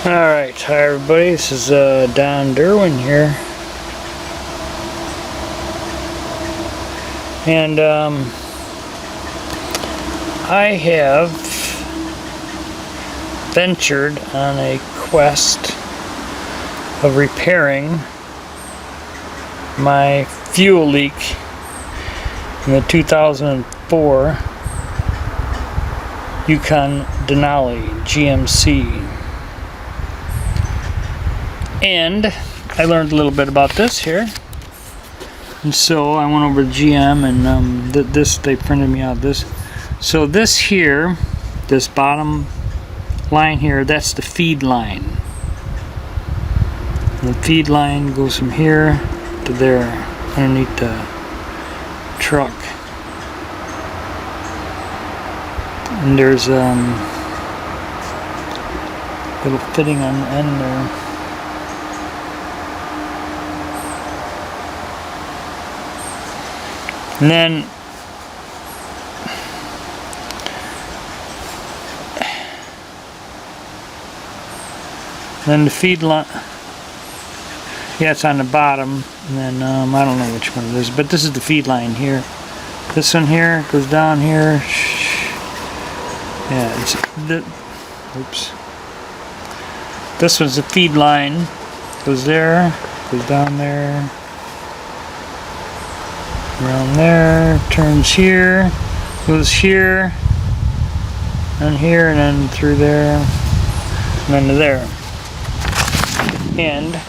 Alright, hi everybody, this is Don Derwin here. And I have ventured on a quest of repairing my fuel leak in the 2004 Yukon Denali GMC. And I learned a little bit about this here, and so I went over to GM and they printed me out this. So this here, this bottom line here, that's the feed line. And the feed line goes from here to there underneath the truck, and there's a little fitting on the end there. And then the feed line, yeah, it's on the bottom, and then I don't know which one it is, but this is the feed line here. This one here goes down here. Yeah, it's the, oops. This one's the feed line. Goes there, goes down there, around there, turns here, goes here, and here, and then through there, and then to there. And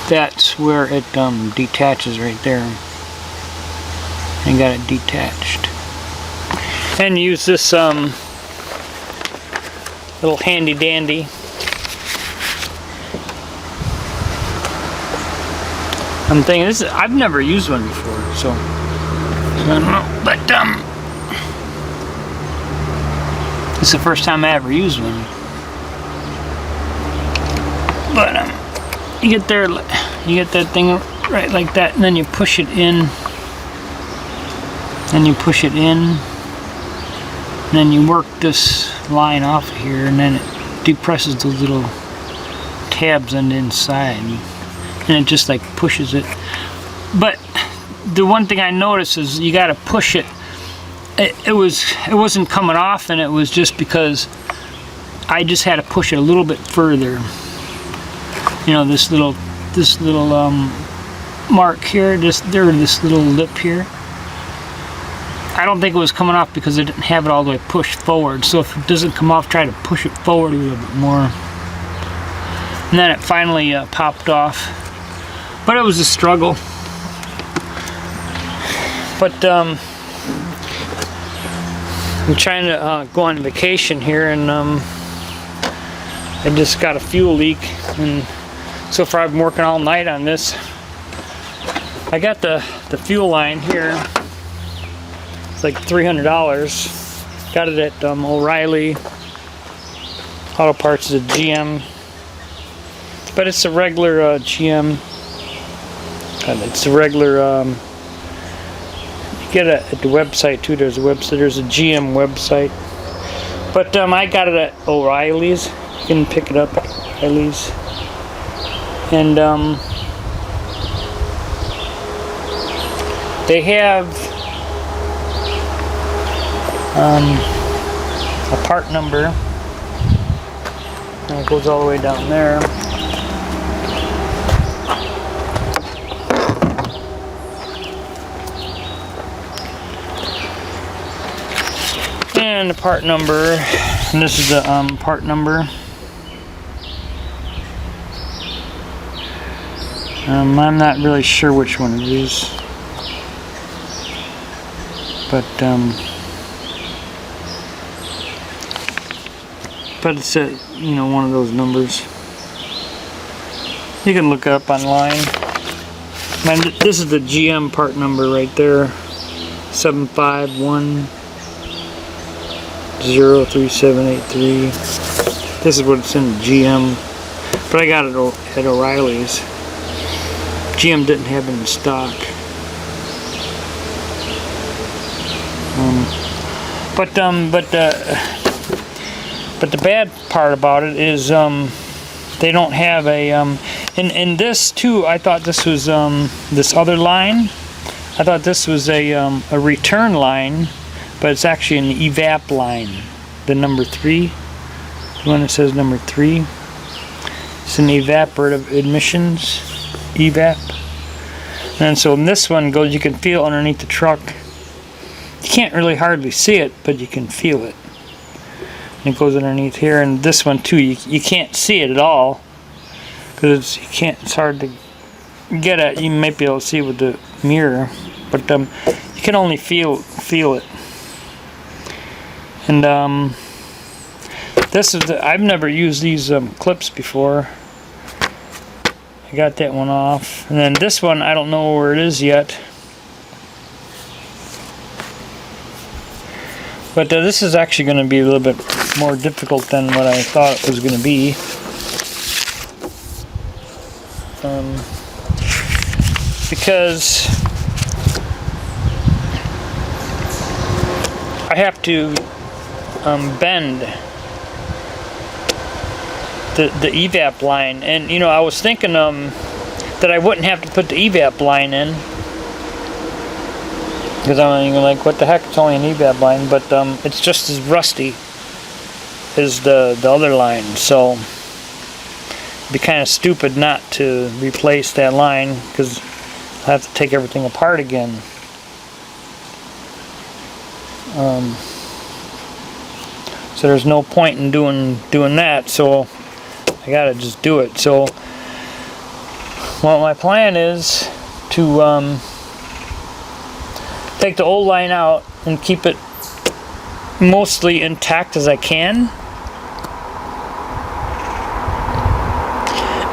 that's where it detaches right there. And got it detached. And use this little handy dandy I'm thinking this is, I've never used one before, so I don't know, but this is the first time I ever used one. But you get there, you get that thing right like that, and then you push it in, and you push it in, and then you work this line off of here, and then it depresses those little tabs on the inside. And it just like pushes it. But the one thing I noticed is you got to push it. It wasn't coming off, and it was just because I just had to push it a little bit further. You know, this little mark here, this little lip here. I don't think it was coming off because I didn't have it all the way pushed forward. So if it doesn't come off, try to push it forward a little bit more. And then it finally popped off. But it was a struggle. But I'm trying to go on vacation here, and I just got a fuel leak, and so far I've been working all night on this. I got the fuel line here. It's like $300. Got it at O'Reilly Auto Parts. Is a GM, but it's a regular GM. It's a regular, you get it at the website too. There's a website, there's a GM website. But I got it at O'Reilly's. You can pick it up at O'Reilly's. And they have a part number, and it goes all the way down there. And the part number, and this is the part number. I'm not really sure which one it is, but it's a, you know, one of those numbers. You can look it up online. Man, this is the GM part number right there, 751-03783. This is what it's in GM, but I got it at O'Reilly's. GM didn't have it in stock. But the bad part about it is they don't have a and this too. I thought this was this other line. I thought this was a return line, but it's actually an evap line. The number 3, the one that says number 3. It's an evaporative emissions, evap. And so in this one goes, you can feel underneath the truck. You can't really hardly see it, but you can feel it. And it goes underneath here, and this one too, you can't see it at all because it's hard to get at. You might be able to see it with the mirror, but you can only feel it. And this is I've never used these clips before. I got that one off, and then this one I don't know where it is yet. But this is actually going to be a little bit more difficult than what I thought it was going to be. Because I have to bend the evap line, and you know, I was thinking that I wouldn't have to put the evap line in, because I'm like, what the heck, it's only an evap line, but it's just as rusty as the other line, so it'd be kind of stupid not to replace that line, because I have to take everything apart again. So there's no point in doing that, so I gotta just do it. So well, my plan is to take the old line out and keep it mostly intact as I can,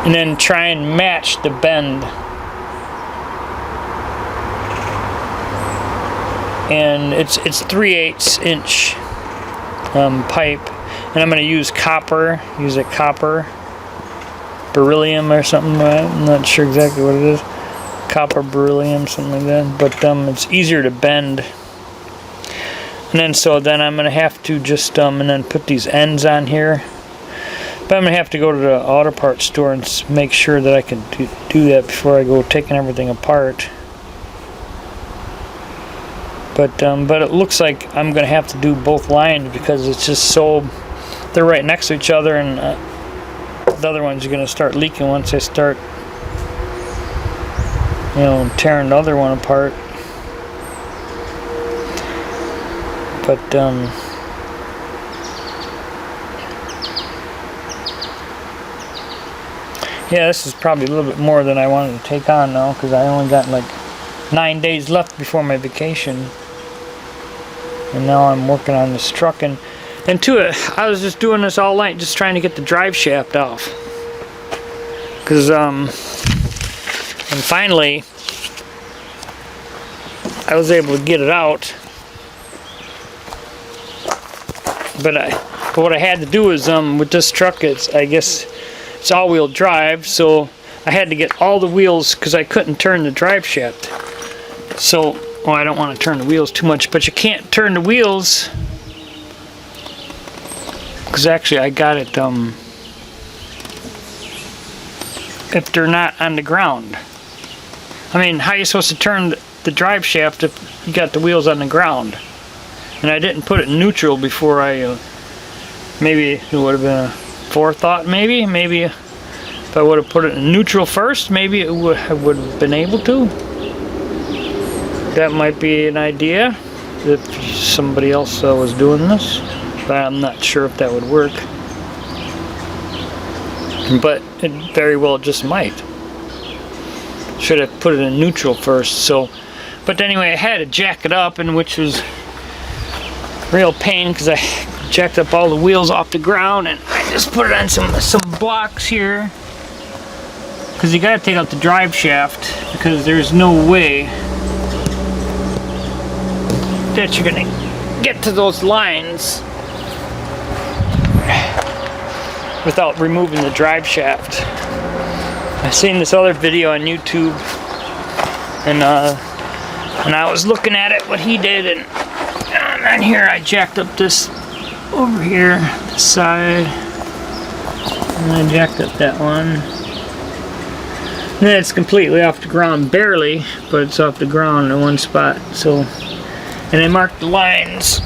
and then try and match the bend. And it's 3/8 inch pipe, and I'm going to use copper. Use a copper beryllium or something. I'm not sure exactly what it is. Copper beryllium, something like that. But it's easier to bend. And then then I'm going to have to just and then put these ends on here. But I'm going to have to go to the auto parts store and make sure that I can do that before I go taking everything apart. But it looks like I'm going to have to do both lines because it's just so, they're right next to each other, and the other one's going to start leaking once I start, you know, tearing the other one apart. But yeah, this is probably a little bit more than I wanted to take on now, because I only got like 9 days left before my vacation. And now I'm working on this truck, and to it, I was just doing this all night, just trying to get the drive shaft off. Cause and finally, I was able to get it out. But what I had to do is with this truck, I guess it's all-wheel drive, so I had to get all the wheels because I couldn't turn the drive shaft. So. Well, I don't want to turn the wheels too much, but you can't turn the wheels because actually I got it if they're not on the ground. I mean, how are you supposed to turn the drive shaft if you got the wheels on the ground? And I didn't put it in neutral before maybe it would have been a forethought, maybe if I would have put it in neutral first, maybe I would have been able to. That might be an idea if somebody else was doing this, but I'm not sure if that would work. But it very well just might. Should have put it in neutral first. So, but anyway, I had to jack it up, and which was real pain because I jacked up all the wheels off the ground, and I just put it on some blocks here because you got to take out the drive shaft because there's no way that you're gonna get to those lines without removing the drive shaft. I've seen this other video on YouTube, and I was looking at it, what he did, and And then here I jacked up this over here, this side. And I jacked up that one. And then it's completely off the ground, barely, but it's off the ground in one spot. So, and I marked the lines.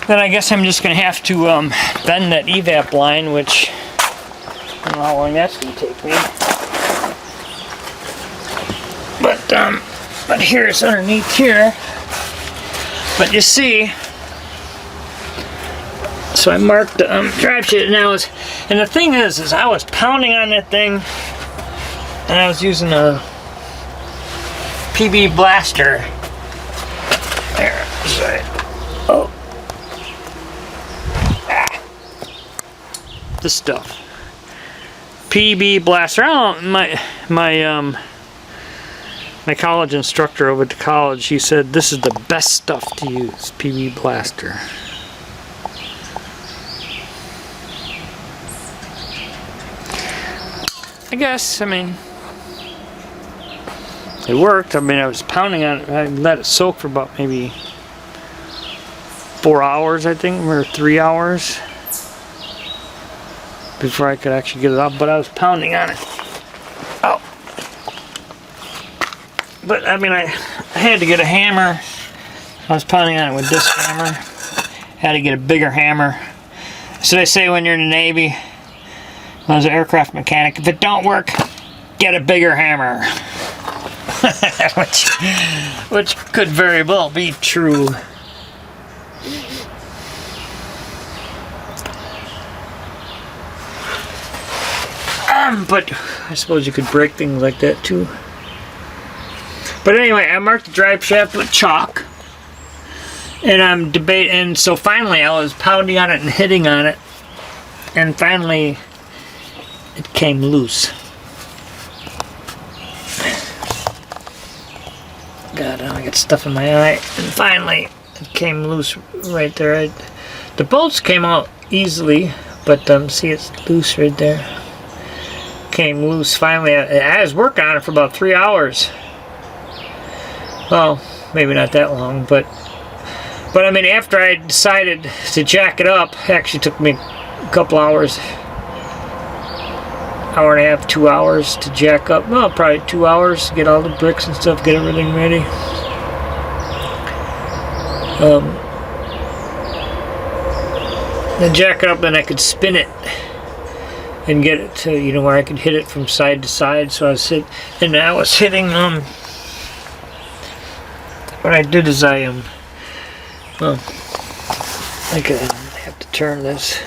Then I guess I'm just going to have to bend that evap line, which I don't know how long that's going to take me. But here's underneath here. But you see, so I marked the drive shaft, and the thing is I was pounding on that thing, and I was using a PB blaster. There, sorry. Oh. This stuff. PB blaster. I don't, my college instructor over at the college, he said this is the best stuff to use, PB blaster. I guess, I mean, it worked. I mean, I was pounding on it. I let it soak for about maybe 4 hours, I think, or 3 hours before I could actually get it off, but I was pounding on it. Oh. But I mean, I had to get a hammer. I was pounding on it with this hammer. Had to get a bigger hammer. So they say when you're in the Navy, when I was an aircraft mechanic, if it don't work, get a bigger hammer. which could very well be true. But I suppose you could break things like that too. But anyway, I marked the drive shaft with chalk, and I'm debating. And so finally, I was pounding on it and hitting on it, and finally, it came loose. God, I got stuff in my eye, and finally, it came loose right there. The bolts came out easily, but see, it's loose right there. Came loose finally. I was working on it for about 3 hours. Well, maybe not that long, but I mean, after I decided to jack it up, it actually took me a couple hours, hour and a half, 2 hours to jack up. Well, probably 2 hours to get all the bricks and stuff, get everything ready. Then jack it up, then I could spin it and get it to, you know, where I could hit it from side to side. So I was hitting, what I did is I well, I have to turn this.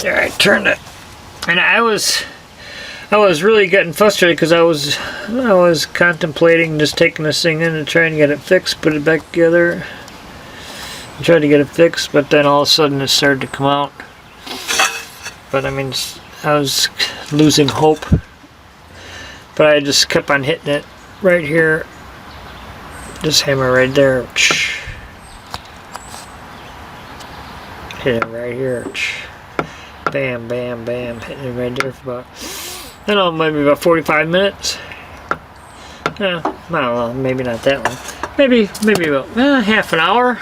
There, I turned it, and I was really getting frustrated because I was contemplating just taking this thing in and trying to get it fixed, put it back together, and try to get it fixed. But then all of a sudden it started to come out. But I mean, I was losing hope. But I just kept on hitting it right here. This hammer right there. Hit it right here. Bam, bam, bam. Hitting it right there for about, I don't know, maybe about 45 minutes. I don't know, maybe not that long. Maybe about half an hour.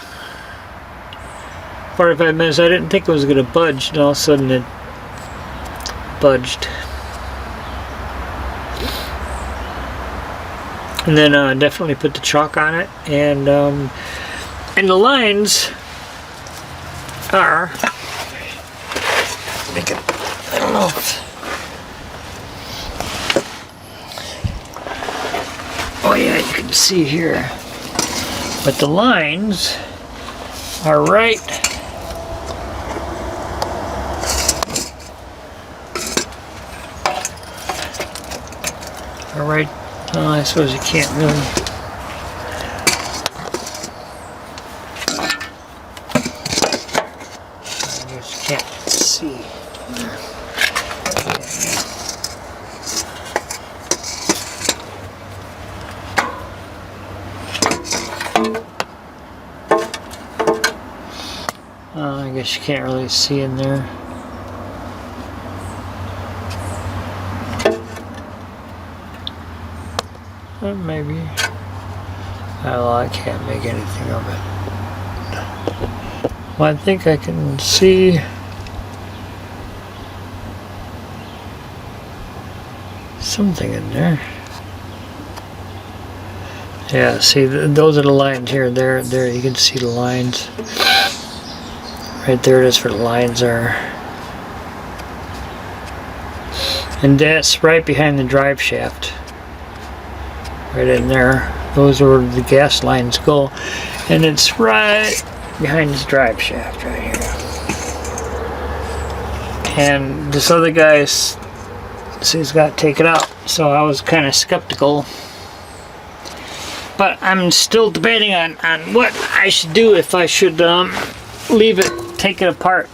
45 minutes. I didn't think it was going to budge, and all of a sudden it budged. And then definitely put the chalk on it, and the lines are, I don't know. Oh yeah, you can see here. But the lines are right oh, I suppose you can't really. I guess you can't see. guess you can't really see in there. Maybe. Oh, I can't make anything of it. Well, I think I can see something in there. Yeah, see, those are the lines here. There, you can see the lines. Right there it is where the lines are. And that's right behind the drive shaft. Right in there. Those are where the gas lines go. And it's right behind this drive shaft right here. And this other guy says he's got to take it out. So I was kind of skeptical. But I'm still debating on what I should do, if I should leave it, take it apart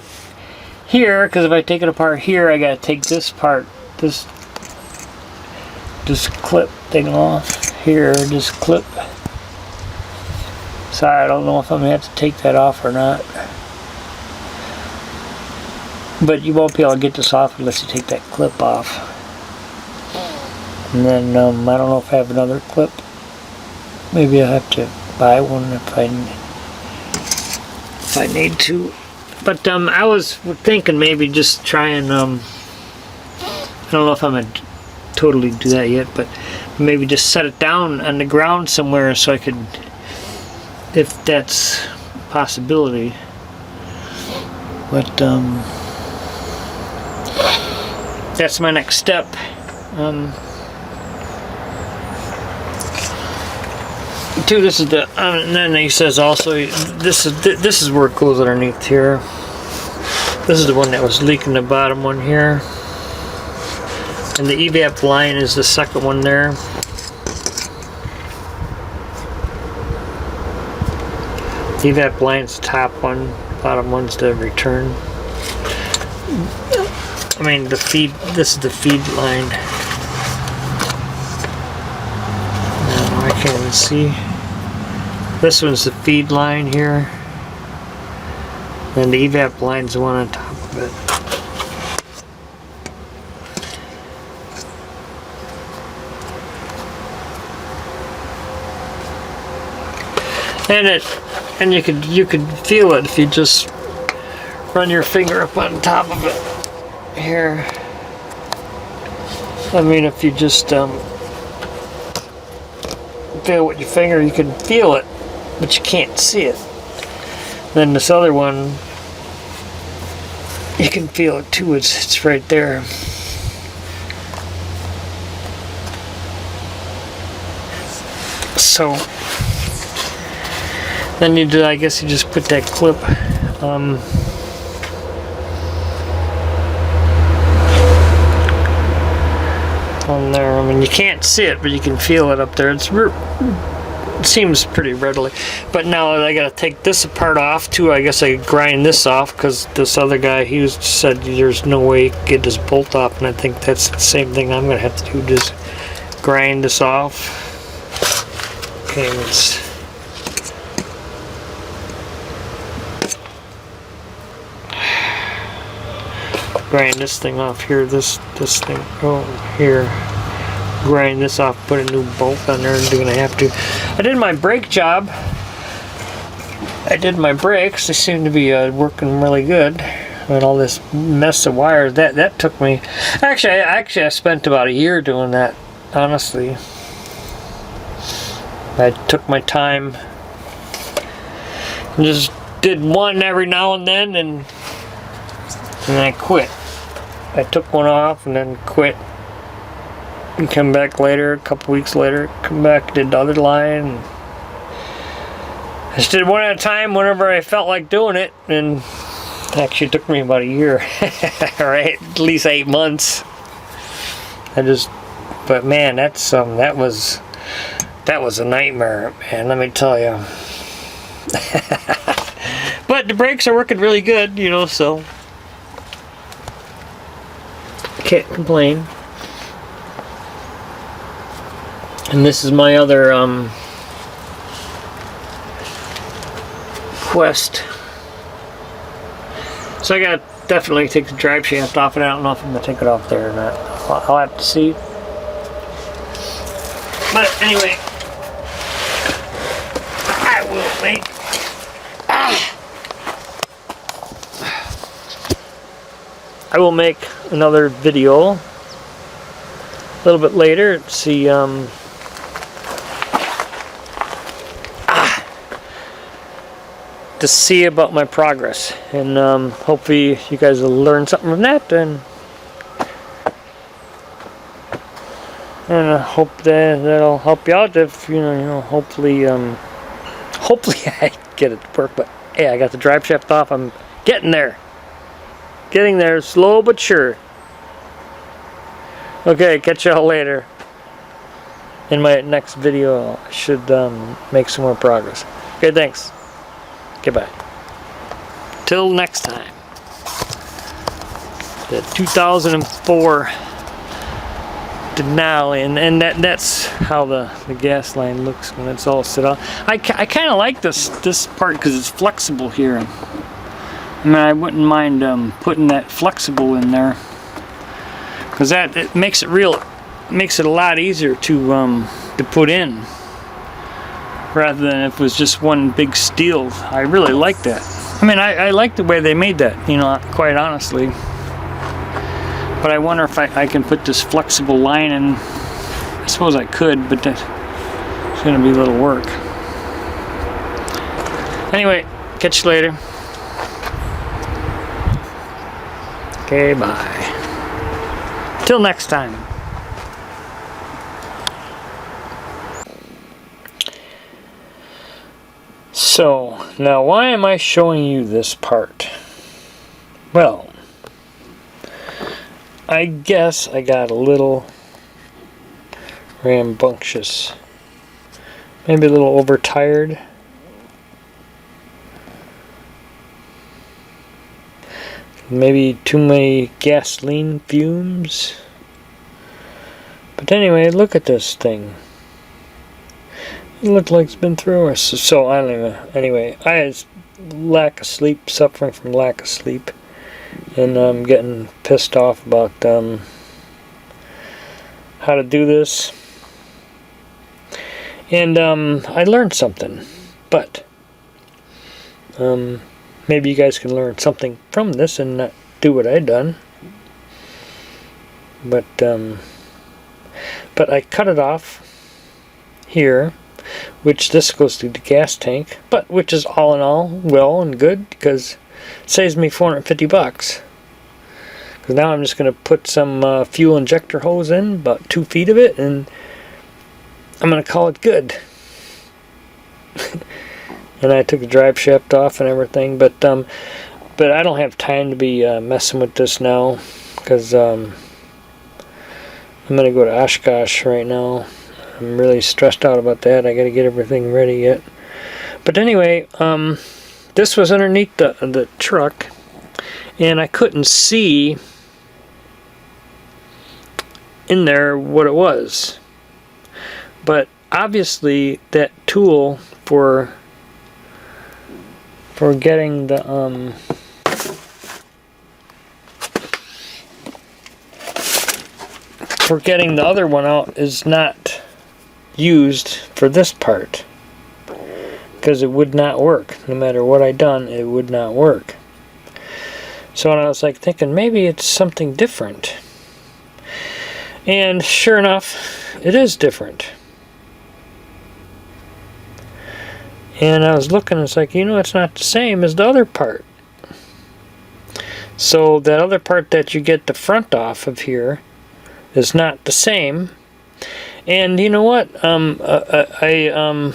here, because if I take it apart here, I gotta take this part, this clip thing off here, this clip. So I don't know if I'm gonna have to take that off or not. But you won't be able to get this off unless you take that clip off. And then I don't know if I have another clip. Maybe I'll have to buy one if I need to. But I was thinking maybe just try and I don't know if I'm gonna totally do that yet, but maybe just set it down on the ground somewhere so I could, if that's a possibility. But that's my next step. Too, this is the and then he says also this is where it goes underneath here. This is the one that was leaking, the bottom one here, and the evap line is the second one there. The evap line's the top one, bottom one's the return. I mean the feed. This is the feed line. I can't even see. This one's the feed line here. And the evap line's the one on top of it. And you could feel it if you just run your finger up on top of it here. I mean, if you just feel with your finger, you can feel it, but you can't see it. Then this other one, you can feel it too. It's right there. So then I guess you just put that clip on there. I mean, you can't see it, but you can feel it up there. It seems pretty readily. But now I gotta take this part off too. I guess I could grind this off, because this other guy, he said there's no way you can get this bolt off, and I think that's the same thing I'm gonna have to do, just grind this off. Okay, let's grind this thing off here, this thing, oh, here. Grind this off, put a new bolt on there, and I'm gonna have to. I did my brake job. I did my brakes. They seem to be working really good. And all this mess of wires, that took me. Actually, I spent about a year doing that. Honestly, I took my time and just did one every now and then, and I quit. I took one off and then quit. And come back later, a couple weeks later, come back, did the other line. I just did one at a time whenever I felt like doing it, and actually it took me about a year, right? At least 8 months. But man, that was a nightmare, man. Let me tell you. But the brakes are working really good, so can't complain. And this is my other Quest So I gotta definitely take the drive shaft off, and I don't know if I'm gonna take it off there or not. I'll have to see. But anyway, I will make another video a little bit later to see about my progress, and hopefully you guys will learn something from that, and I hope that'll help you out. If hopefully I get it to work. But hey, I got the drive shaft off. I'm getting there, slow but sure. Okay, catch y'all later. In my next video, I should make some more progress. Okay, thanks. Goodbye. Till next time. The 2004 Denali, and that's how the gas line looks when it's all set up. I kind of like this part because it's flexible here. I mean, I wouldn't mind putting that flexible in there, because it makes it a lot easier to put in, rather than if it was just one big steel. I really like that. I mean, I like the way they made that, quite honestly. But I wonder if I can put this flexible line in. I suppose I could, but it's going to be a little work. Anyway, catch you later. Okay, bye. Till next time. So, now why am I showing you this part? Well, I guess I got a little rambunctious. Maybe a little overtired. Maybe too many gasoline fumes. But anyway, look at this thing. It looks like it's been through us. So I don't know. Anyway, I had suffering from lack of sleep, and I'm getting pissed off about how to do this. And I learned something, but maybe you guys can learn something from this and not do what I done. But I cut it off here, which this goes to the gas tank, but which is all in all well and good, because it saves me $450. Because now I'm just going to put some fuel injector hose in, about 2 feet of it, and I'm going to call it good. And I took the drive shaft off and everything, but I don't have time to be messing with this now, because I'm going to go to Oshkosh right now. I'm really stressed out about that. I got to get everything ready yet. But anyway, this was underneath the truck, and I couldn't see in there what it was. But obviously, that tool for getting the other one out is not used for this part, because it would not work. No matter what I done, it would not work. So I was like thinking maybe it's something different, and sure enough, it is different. And I was looking, it's like, it's not the same as the other part. So that other part that you get the front off of here is not the same. And you know what? I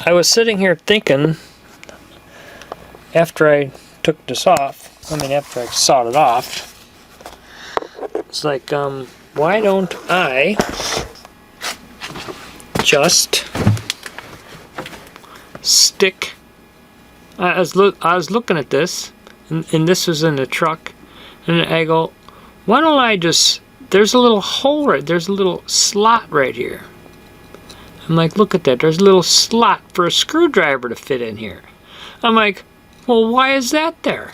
was sitting here thinking, after I took this off, after I sawed it off, it's like, why don't I just stick? I was looking at this, and this was in the truck, and I go, why don't I just, there's a little hole right, there's a little slot right here. I'm like, look at that, there's a little slot for a screwdriver to fit in here. I'm like, Well, why is that there?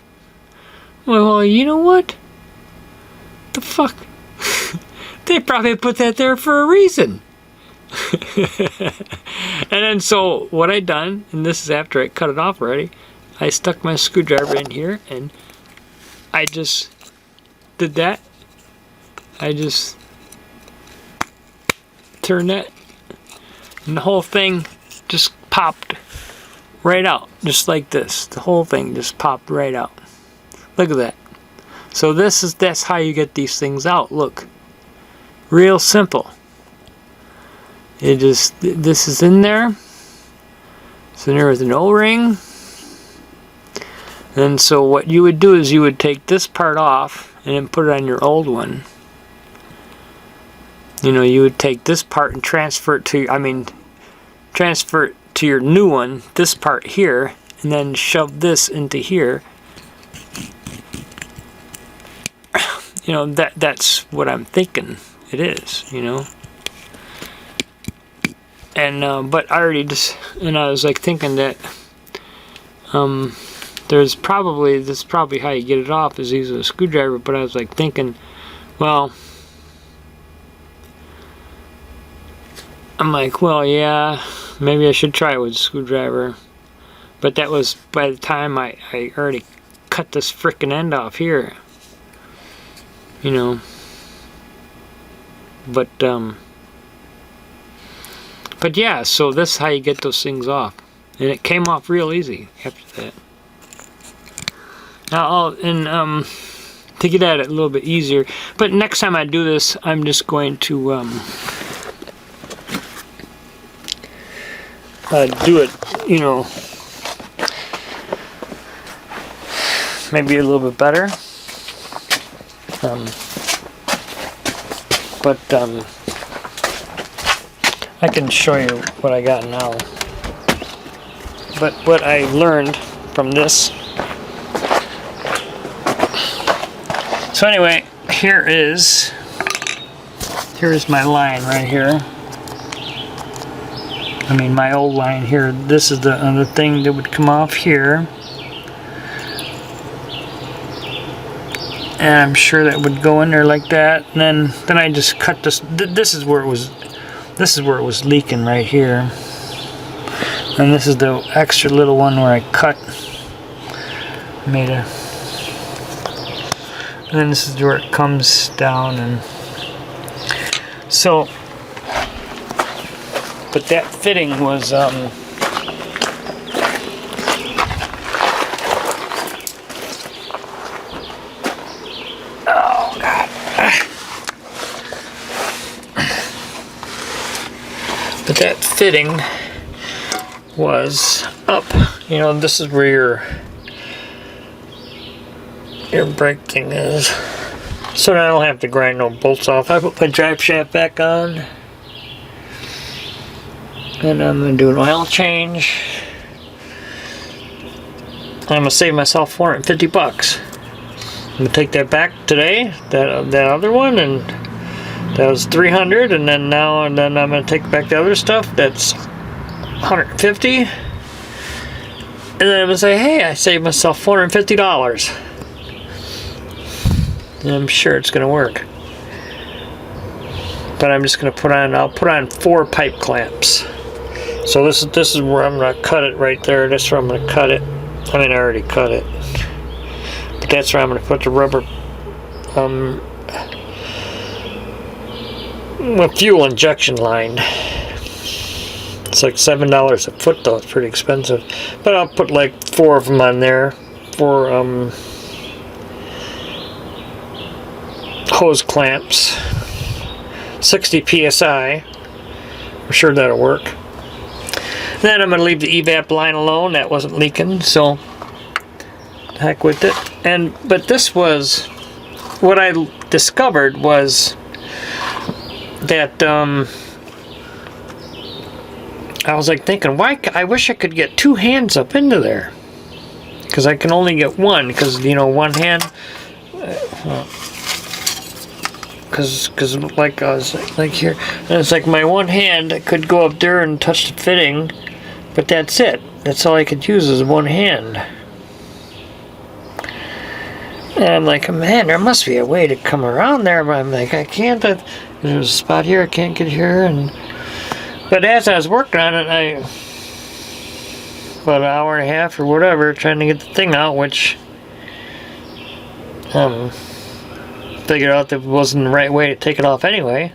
Well, you know what? The fuck? They probably put that there for a reason. And then so what I done, and this is after I cut it off already, I stuck my screwdriver in here and I just did that. I just turned that and the whole thing just popped right out, just like this. The whole thing just popped right out. Look at that. So that's how you get these things out. Look, real simple. This is in there. So there is an O-ring. And so what you would do is you would take this part off and then put it on your old one. You know, you would take this part and transfer it to, transfer it to your new one, this part here, and then shove this into here. You know, that's what I'm thinking it is, you know. And but I already just, and I was like thinking that this is probably how you get it off, is using a screwdriver. But I was like thinking, well, I'm like, well, yeah, maybe I should try it with a screwdriver. But that was by the time I already cut this frickin' end off here, you know. But yeah, so this is how you get those things off. And it came off real easy after that. Now, to get at it a little bit easier, but next time I do this, I'm just going to do it, you know, maybe a little bit better. I can show you what I got now. But what I learned from this. So anyway, here is my line right here. I mean, my old line here. This is the other thing that would come off here. And I'm sure that would go in there like that. And then I just cut this. This is where it was leaking right here. And this is the extra little one where I cut. And then this is where it comes down, and so. But that fitting was oh God. But that fitting was up. You know, this is where your brake thing is. So now I don't have to grind no bolts off. I put my drive shaft back on. And I'm going to do an oil change. I'm going to save myself $450. I'm going to take that back today, that other one, and that was $300, and then I'm going to take back the other stuff. That's $150. And then I'm going to say, hey, I saved myself $450. And I'm sure it's going to work. But I'm just going to I'll put on 4 pipe clamps. So this is where I'm going to cut it right there. That's where I'm going to cut it. I mean, I already cut it. But that's where I'm going to put the rubber fuel injection line. It's like $7 a foot though. It's pretty expensive. But I'll put like 4 of them on there for hose clamps. 60 psi. I'm sure that'll work. Then I'm going to leave the evap line alone. That wasn't leaking, so heck with it. But this was what I discovered was that I was like thinking, I wish I could get 2 hands up into there, because I can only get one, because you know, one hand. Because like I was like here, and it's like my one hand could go up there and touch the fitting, but that's it. That's all I could use is one hand. And I'm like, man, there must be a way to come around there, but I'm like, I can't. There's a spot here, I can't get here. But as I was working on it, about an hour and a half or whatever, trying to get the thing out, which figured out that it wasn't the right way to take it off anyway.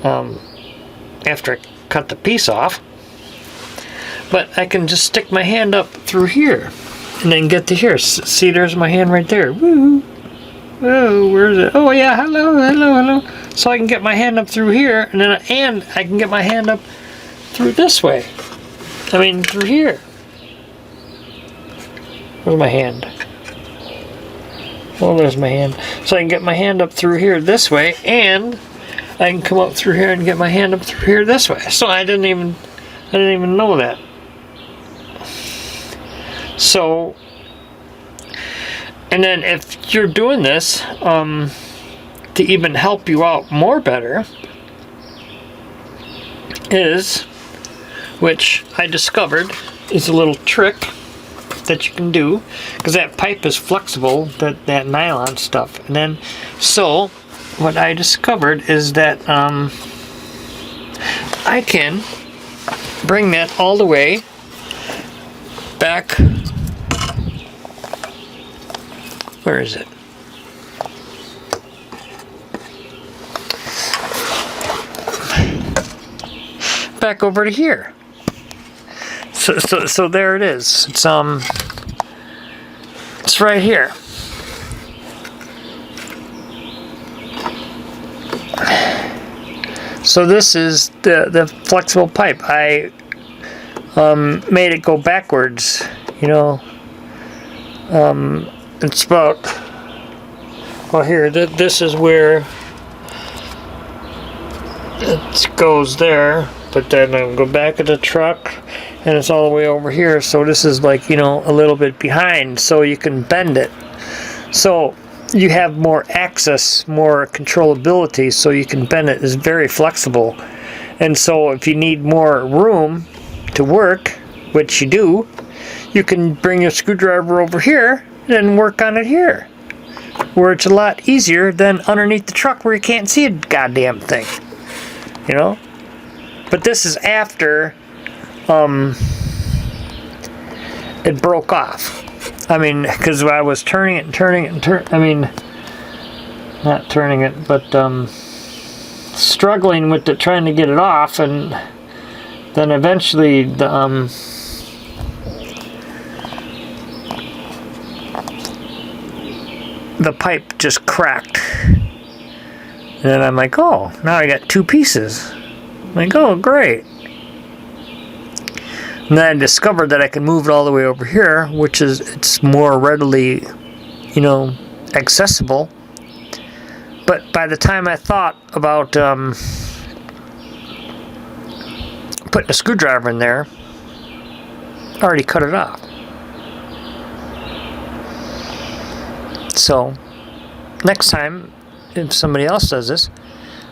After I cut the piece off. But I can just stick my hand up through here and then get to here. See, there's my hand right there. Woo! Whoa, where is it? Oh yeah, hello, hello, hello. So I can get my hand up through here, and I can get my hand up through this way. I mean, through here. Where's my hand? Well, there's my hand. So I can get my hand up through here this way, and I can come up through here and get my hand up through here this way. So I didn't even know that. So, and then if you're doing this, to even help you out more better, which I discovered is a little trick that you can do, because that pipe is flexible, that nylon stuff. And then, so what I discovered is that I can bring that all the way back. Where is it? Back over to here. So there it is. It's right here. So this is the flexible pipe. I made it go backwards. You know, it's about, well, here. This is where it goes there, but then I'll go back of the truck, and it's all the way over here. So this is like, you know, a little bit behind, so you can bend it. So you have more access, more controllability, so you can bend it. It's very flexible. And so if you need more room to work, which you do, you can bring your screwdriver over here and work on it here, where it's a lot easier than underneath the truck where you can't see a goddamn thing, you know. But this is after it broke off. I mean, because I was turning it and turning it and I mean, not turning it, but struggling with it, trying to get it off, and then eventually the pipe just cracked. And then I'm like, oh, now I got two pieces. I'm like, oh, great. And then I discovered that I can move it all the way over here, which is, it's more readily, you know, accessible. But by the time I thought about putting a screwdriver in there, I already cut it off. So, next time, if somebody else does this,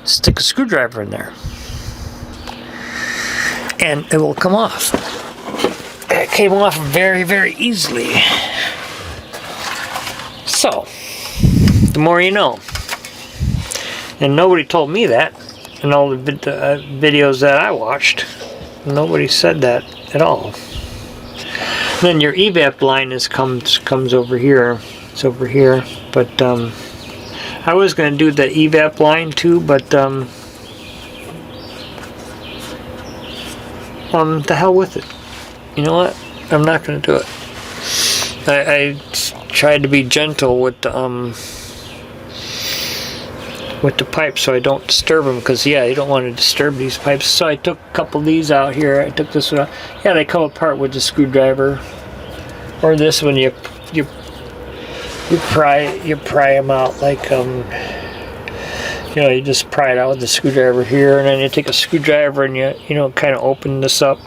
stick a screwdriver in there, and it will come off. It came off very, very easily. So, the more you know. And nobody told me that in all the videos that I watched. Nobody said that at all. And then your evap line comes over here. It's over here. But I was going to do the evap line too, but the hell with it. You know what? I'm not going to do it. I tried to be gentle with the pipe so I don't disturb them, because yeah, you don't want to disturb these pipes. So I took a couple of these out here. I took this one out. Yeah, they come apart with the screwdriver, or this one you pry them out like you know, you just pry it out with the screwdriver here, and then you take a screwdriver and you know, kind of open this up,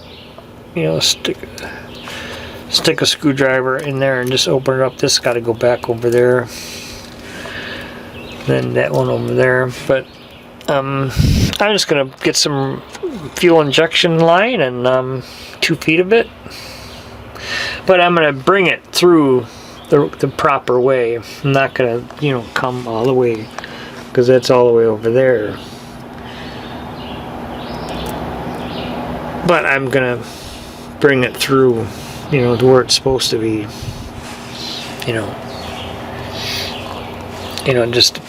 you know, stick a screwdriver in there and just open it up. This got to go back over there, then that one over there. But I'm just gonna get some fuel injection line and 2 feet of it, but I'm gonna bring it through the proper way. I'm not gonna, you know, come all the way, because that's all the way over there. But I'm gonna bring it through, you know, to where it's supposed to be. You know, just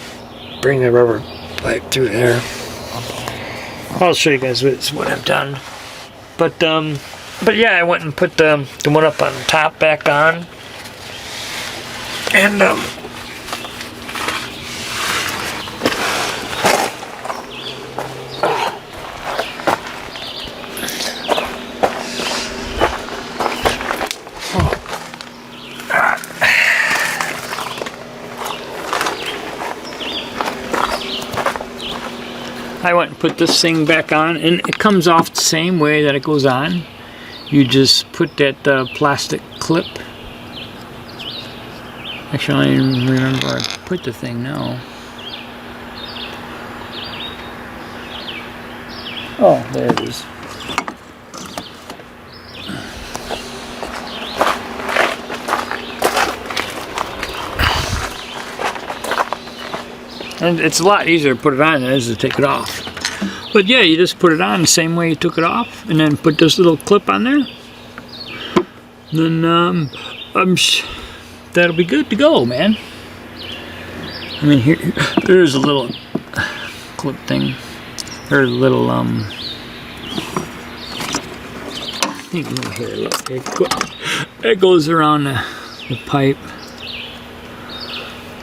bring the rubber pipe through there. I'll show you guys what I've done. But yeah, I went and put the one up on top back on, and I went and put this thing back on, and it comes off the same way that it goes on. You just put that plastic clip. Actually, I don't even remember where I put the thing now. Oh, there it is. And it's a lot easier to put it on than it is to take it off. But yeah, you just put it on the same way you took it off, and then put this little clip on there. Then that'll be good to go, man. I mean, there's a little clip thing. There's a little here, look, it goes around the pipe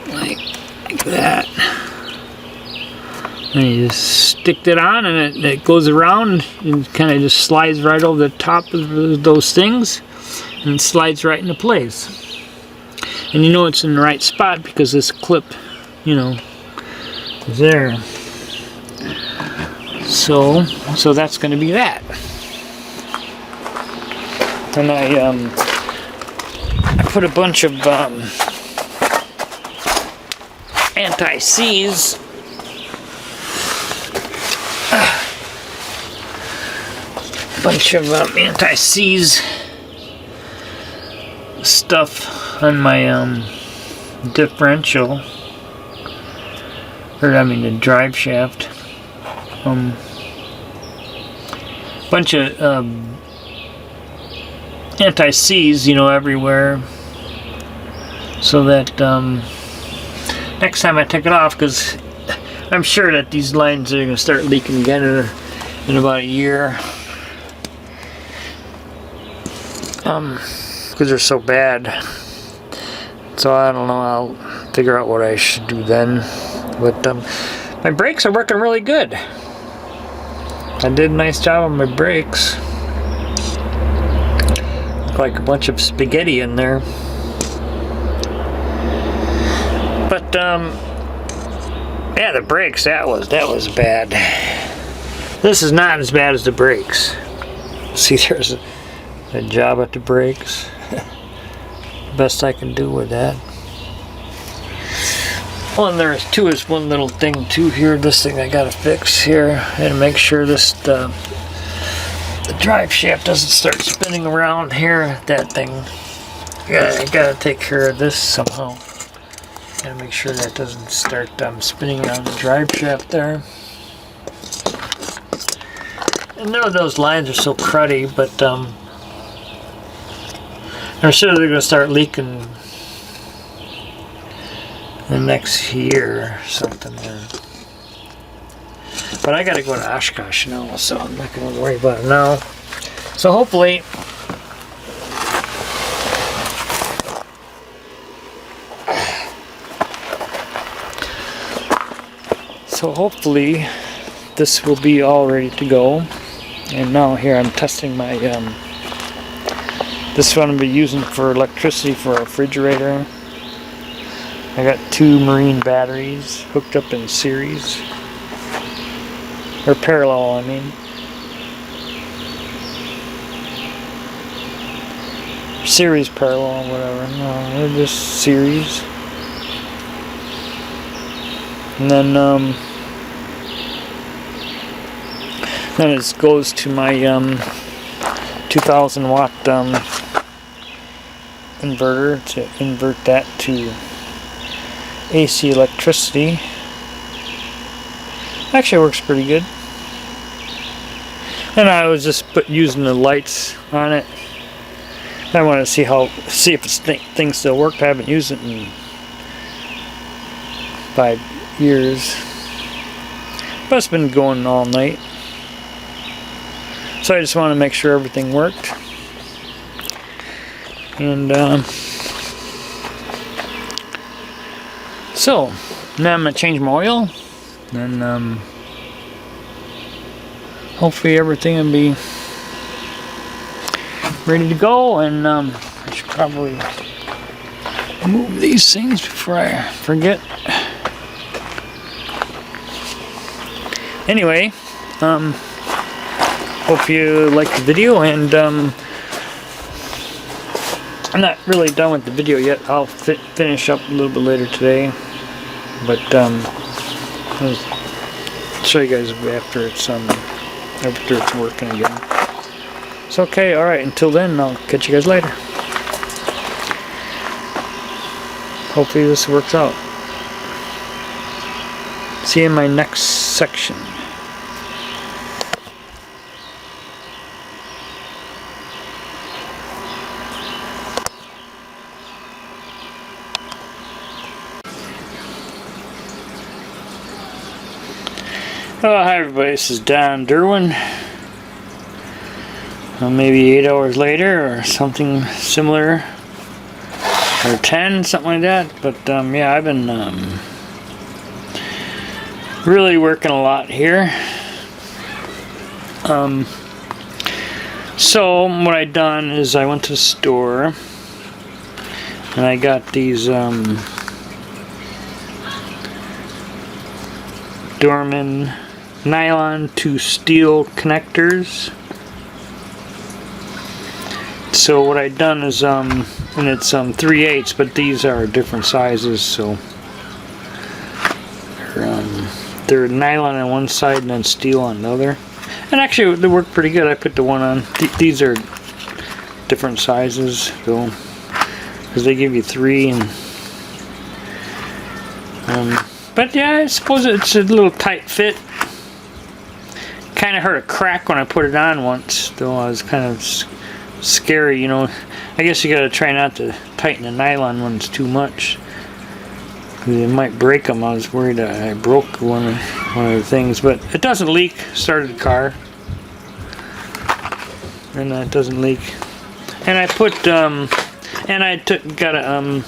like that. And you just stick it on, and it goes around and kind of just slides right over the top of those things, and slides right into place. And you know it's in the right spot because this clip, you know, is there. So that's going to be that. And I put a bunch of anti-seize. Bunch of anti-seize stuff on my differential, or I mean the drive shaft. Bunch of anti-seize, you know, everywhere, so that next time I take it off, because I'm sure that these lines are going to start leaking again in about a year. Because they're so bad. So I don't know, I'll figure out what I should do then. But my brakes are working really good. I did a nice job on my brakes. Look like a bunch of spaghetti in there. But yeah, the brakes, that was bad. This is not as bad as the brakes. See, there's a job at the brakes. Best I can do with that. Oh, and there's one little thing too here. This thing I gotta fix here, and make sure this the drive shaft doesn't start spinning around here. That thing. I gotta take care of this somehow. Gotta make sure that doesn't start spinning around the drive shaft there. I know those lines are so cruddy, but I'm sure they're going to start leaking the next year or something. But I got to go to Oshkosh now, so I'm not going to worry about it now. So hopefully this will be all ready to go. And now here I'm testing my this one I'll be using for electricity for a refrigerator. I got 2 marine batteries hooked up in series, or parallel, I mean. Series, parallel, whatever. No, they're just series. And then it goes to my 2,000 watt inverter to invert that to AC electricity. Actually works pretty good. And I was just using the lights on it. I want to see if this thing still worked. I haven't used it in 5 years, but it's been going all night. So I just want to make sure everything worked. And so now I'm gonna change my oil, and hopefully everything will be ready to go. And I should probably move these things before I forget. Anyway, hope you liked the video, and I'm not really done with the video yet. I'll finish up a little bit later today, but I'll show you guys after it's working again. It's okay. All right. Until then, I'll catch you guys later. Hopefully this works out. See you in my next section. Oh, hi everybody, this is Don Derwin. Maybe 8 hours later or something similar, or 10, something like that. But yeah, I've been really working a lot here. So what I done is I went to the store and I got these Dorman nylon to steel connectors. So what I've done is and it's 3/8, but these are different sizes, so they're nylon on one side and then steel on the other. And actually they work pretty good. I put the one on. These are different sizes, so because they give you 3 and but yeah, I suppose it's a little tight fit. Kind of heard a crack when I put it on once, though. I was kind of scary, you know. I guess you gotta try not to tighten the nylon when it's too much, because it might break them. I was worried I broke one of the things, but it doesn't leak. Started the car, and it doesn't leak. And I put and I got a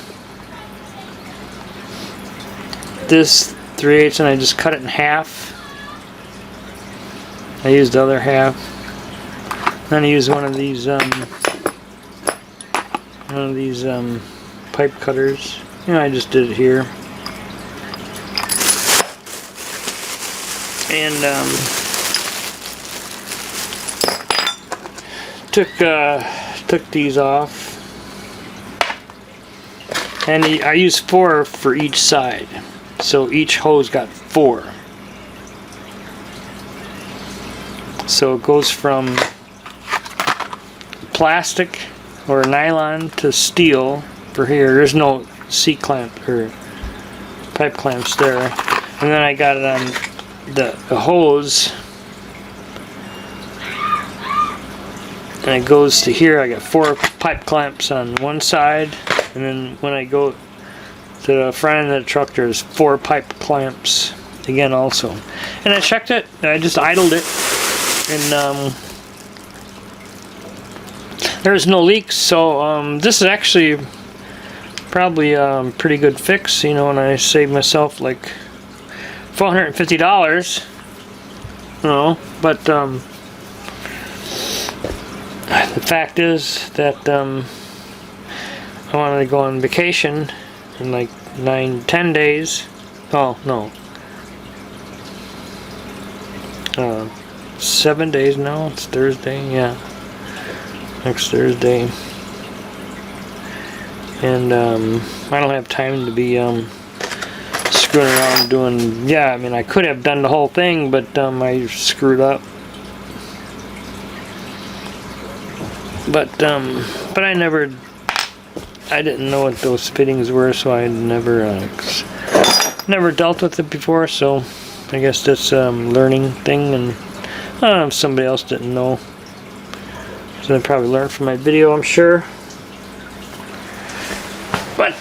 this 3/8, and I just cut it in half. I used the other half. Then I used one of these pipe cutters. You know, I just did it here. And took these off. And I used 4 for each side. So each hose got 4. So it goes from plastic or nylon to steel for here. There's no C-clamp or pipe clamps there. And then I got it on the hose. And it goes to here. I got 4 pipe clamps on one side. And then when I go to the front end of the truck, there's 4 pipe clamps again also. And I checked it. I just idled it. And there's no leaks, so this is actually probably a pretty good fix, you know, and I saved myself like $450, you know. But the fact is that I wanted to go on vacation in like 9-10 days. Oh no, 7 days now. It's Thursday, yeah, next Thursday. And I don't have time to be screwing around doing, yeah, I mean I could have done the whole thing, but I screwed up. But I never I didn't know what those fittings were, so I never dealt with it before. So I guess that's a learning thing, and I don't know if somebody else didn't know. So they probably learned from my video, I'm sure. But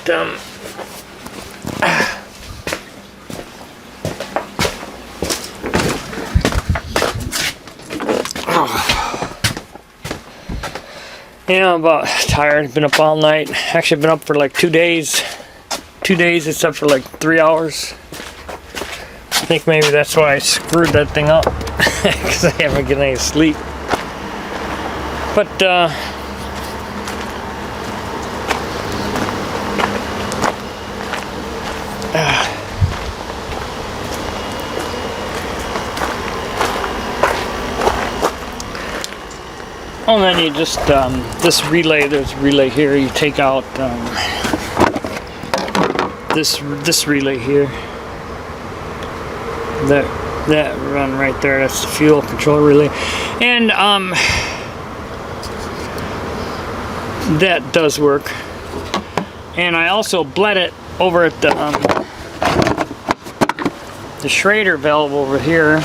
yeah, I'm about tired. Been up all night. Actually, been up for like 2 days. 2 days, except for like 3 hours. I think maybe that's why I screwed that thing up, because I haven't getting any sleep. But oh, and then you just this relay. There's a relay here. You take out this relay here. That run right there. That's the fuel control relay, and that does work. And I also bled it over at the Schrader valve over here,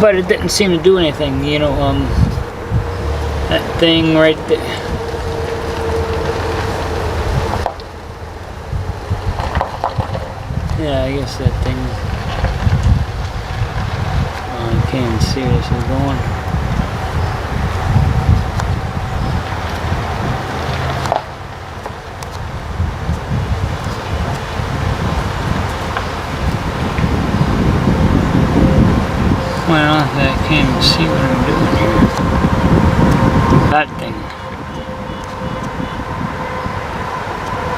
but it didn't seem to do anything, you know. That thing right there. Yeah, I guess that thing. Oh, you can't even see where this is going. Well, I can't even see what I'm doing here. That thing.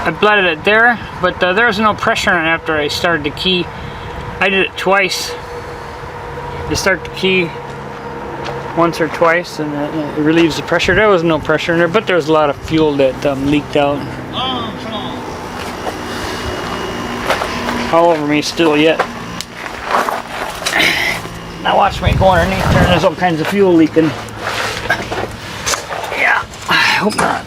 I blooded it there, but there was no pressure on it after I started the key. I did it twice. You start the key once or twice, and it relieves the pressure. There was no pressure in there, but there was a lot of fuel that leaked out. All over me still yet. Now watch me go underneath there, and there's all kinds of fuel leaking. Yeah, I hope not.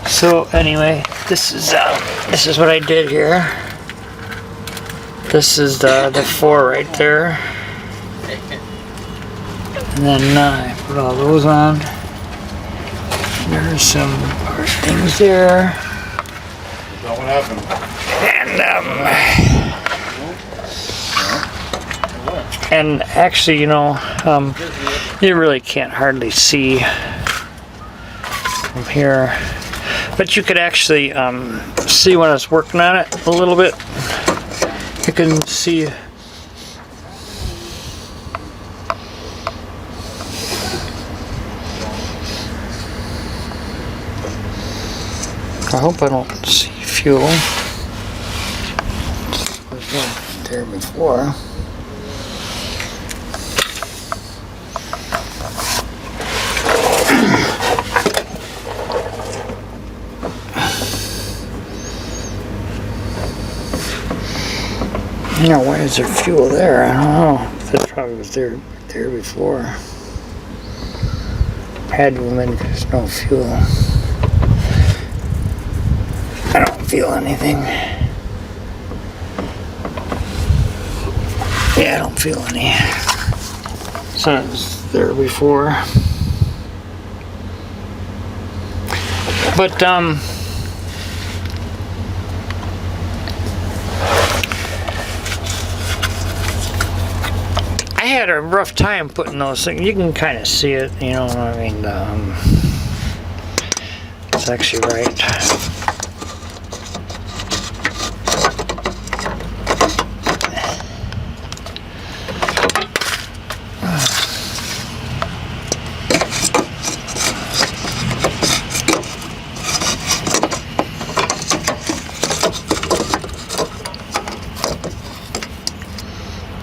So anyway, this is what I did here. This is the 4 right there, and then I put all those on. There's some things there. What happened? And actually, you know, you really can't hardly see from here, but you could actually see when I was working on it a little bit. You can see. I hope I don't see fuel. There's no there before. Now, why is there fuel there? I don't know. That probably was there before. Had to have been because there's no fuel. I don't feel anything. Yeah, I don't feel any. So it was there before. But I had a rough time putting those things. You can kind of see it, you know what I mean. It's actually right.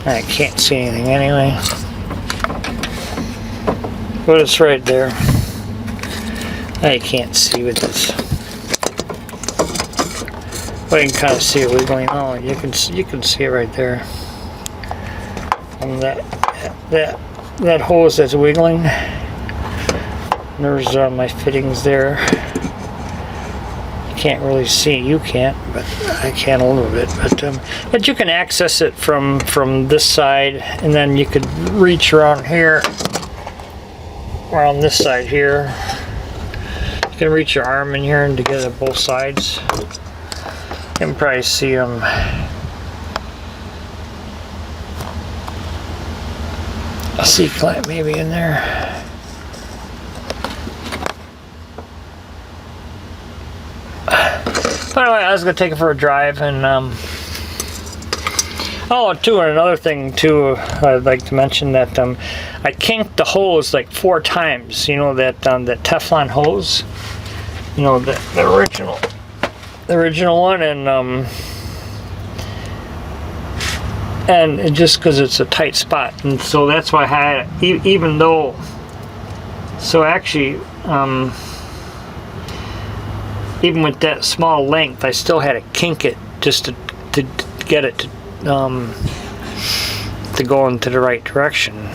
I can't see anything anyway, but it's right there. I can't see with this. But you can kind of see it wiggling. Oh, you can see it right there. And that hose that's wiggling. There's my fittings there. You can't really see. You can't, but I can a little bit. But you can access it from this side, and then you could reach around here, around this side here. You can reach your arm in here and to get it at both sides. You can probably see them. A C-clamp maybe in there. But anyway, I was gonna take it for a drive, and oh, too, and another thing too, I'd like to mention that I kinked the hose like 4 times. You know that that Teflon hose. You know the original one, and it just because it's a tight spot, and so that's why I had it, even though. So actually. Even with that small length, I still had to kink it just to get it to go into the right direction.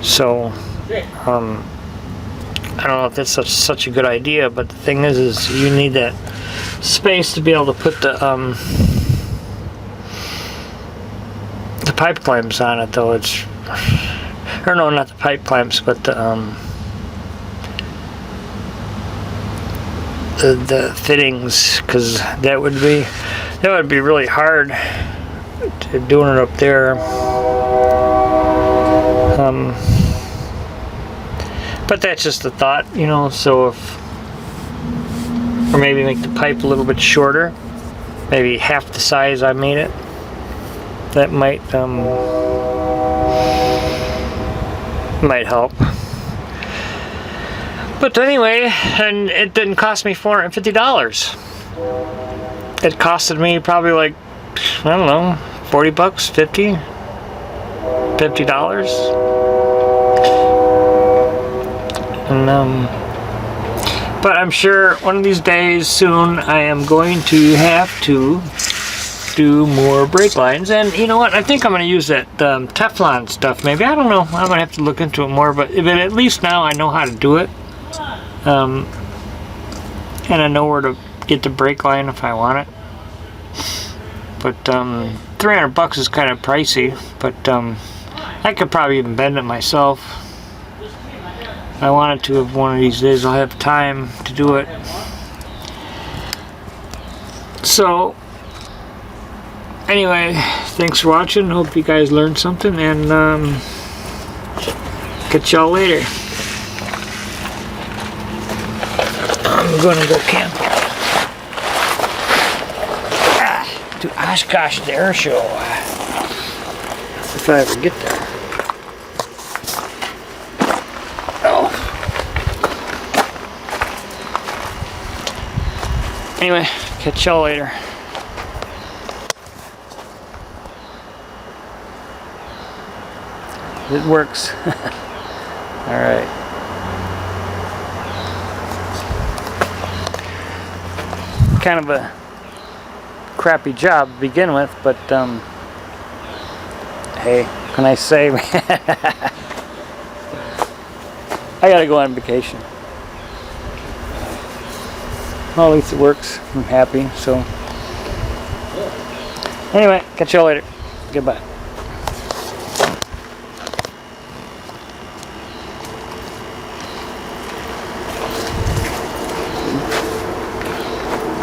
So I don't know if that's such a good idea, but the thing is you need that space to be able to put the pipe clamps on it, though. It's, or no, not the pipe clamps, but the fittings, because that would be really hard to doing it up there. But that's just a thought, you know. So or maybe make the pipe a little bit shorter, maybe half the size I made it. That might help. But anyway, and it didn't cost me $450. It costed me probably like, I don't know, 40 bucks, $50. And but I'm sure one of these days soon I am going to have to do more brake lines. And you know what, I think I'm going to use that Teflon stuff maybe. I don't know, I'm going to have to look into it more, but at least now I know how to do it. And I know where to get the brake line if I want it. But 300 bucks is kind of pricey, but I could probably even bend it myself. I wanted to, if one of these days I'll have time to do it. So anyway, thanks for watching. Hope you guys learned something, and catch y'all later. I'm gonna go camping to Oshkosh, the air show, if I ever get there. Oh. Anyway, catch y'all later. It works. All right. Kind of a crappy job to begin with, but hey, can I say, I gotta go on vacation. Well, at least it works. I'm happy. So anyway, catch y'all later. Goodbye.